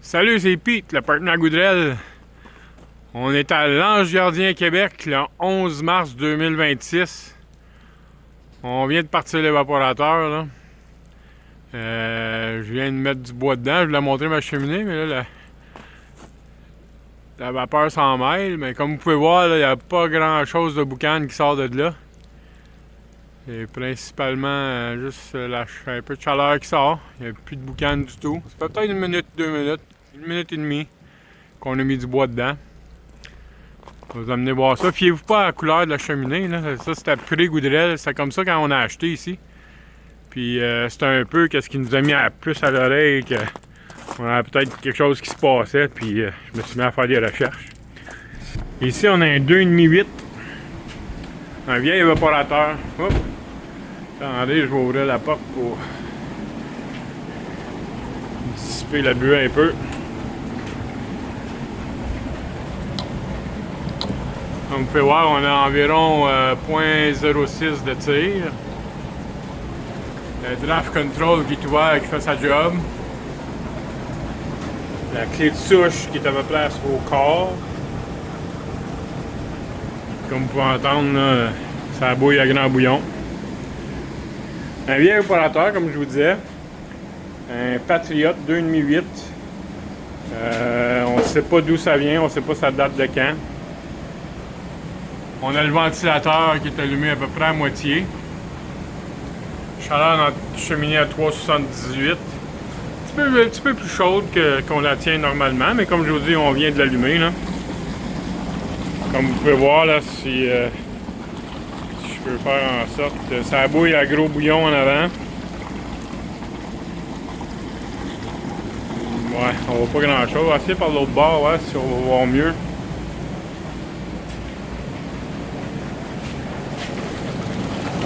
Salut, c'est Pete, le partenaire Goudrel. On est à l'Ange Gardien, Québec, le 11 mars 2026. On vient de partir l'évaporateur, là. Je viens de mettre du bois dedans. Je voulais montrer ma cheminée, mais là, la vapeur s'en mêle. Mais comme vous pouvez voir, il n'y a pas grand-chose de boucan qui sort de là. C'est principalement juste un peu de chaleur qui sort. Il n'y a plus de boucan du tout. Ça fait peut-être 1 minute, 2 minutes, 1 minute et demie qu'on a mis du bois dedans. Je vais vous amener voir ça. Fiez-vous pas à la couleur de la cheminée, là. Ça, c'était pré Goudrel. C'est comme ça quand on a acheté ici. Puis c'était un peu qu'est-ce qui nous a mis plus à l'oreille qu'on avait peut-être quelque chose qui se passait. Puis je me suis mis à faire des recherches. Ici, on a un 2,5 litres. Un vieil évaporateur. Hop. Attendez, je vais ouvrir la porte pour dissiper la buée un peu. Comme vous pouvez voir, on a environ 0,06 de tir. Le draft control qui est ouvert, qui fait sa job. La clé de souche qui est à ma place au corps. Comme vous pouvez entendre, là, ça bouille à grand bouillon. Un vieil évaporateur, comme je vous disais. Un Patriot 2,5 litres. On ne sait pas d'où ça vient, on ne sait pas sa date de quand. On a le ventilateur qui est allumé à peu près à moitié. Chaleur dans notre cheminée à 3,78. Un petit peu plus chaude qu'on la tient normalement, mais comme je vous dis, on vient de l'allumer, là. Comme vous pouvez voir, là, si je peux faire en sorte, ça bouille à gros bouillon en avant. Ouais, on voit pas grand chose. On va essayer par l'autre bord, ouais, si on va voir mieux.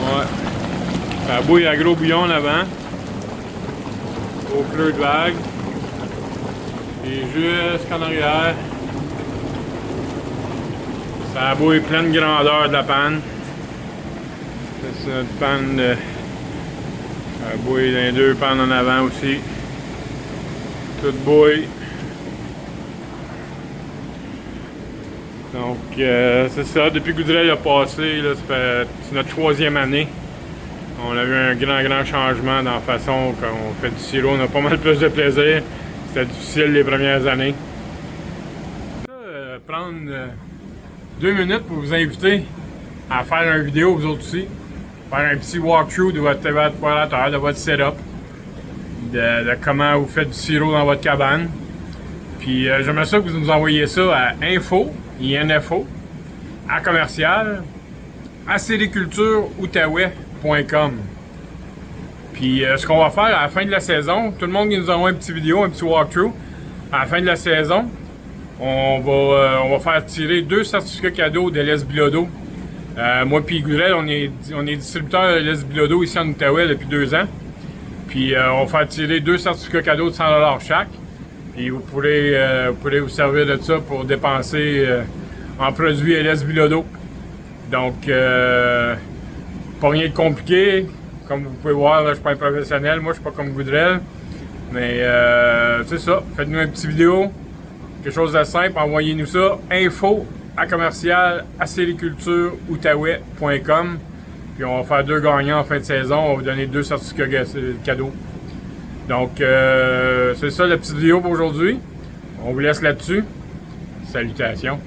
Ouais. Ça bouille à gros bouillon en avant. Au creux de vague. Et jusqu'en arrière. Ça bouille pleine grandeur de la panne. C'est notre panne de... Ça bouille dans les deux pannes en avant aussi. Tout bouille. Donc c'est ça, depuis que Goudrel a passé, c'est notre 3e année. On a vu un grand changement dans la façon qu'on fait du sirop. On a pas mal plus de plaisir. C'était difficile les premières années. Prendre 2 minutes pour vous inviter à faire une vidéo, vous autres aussi. Faire un petit walkthrough de votre évaporateur, de votre setup. De comment vous faites du sirop dans votre cabane. Puis j'aimerais ça que vous nous envoyiez ça à info, à commercial, à séricultureoutaouais.com. Puis ce qu'on va faire à la fin de la saison, tout le monde qui nous envoie une petite vidéo, un petit walkthrough, à la fin de la saison, on va faire tirer 2 certificats cadeaux de LS Bilodeau. Moi puis Goudrel, on est distributeur de LS Bilodeau ici en Outaouais depuis 2 ans. Puis on va faire tirer 2 certificats cadeaux de 100$ chaque. Puis vous pourrez vous servir de ça pour dépenser en produits LS Bilodeau. Donc, pas rien de compliqué. Comme vous pouvez voir, là, je suis pas un professionnel. Moi, je suis pas comme Goudrel. Mais c'est ça. Faites-nous une petite vidéo. Quelque chose de simple. Envoyez-nous ça. Info à commercial à séricultureoutaouais.com. Puis on va faire 2 gagnants en fin de saison. On va vous donner 2 certificats cadeaux. Donc, c'est ça la petite vidéo pour aujourd'hui. On vous laisse là-dessus. Salutations.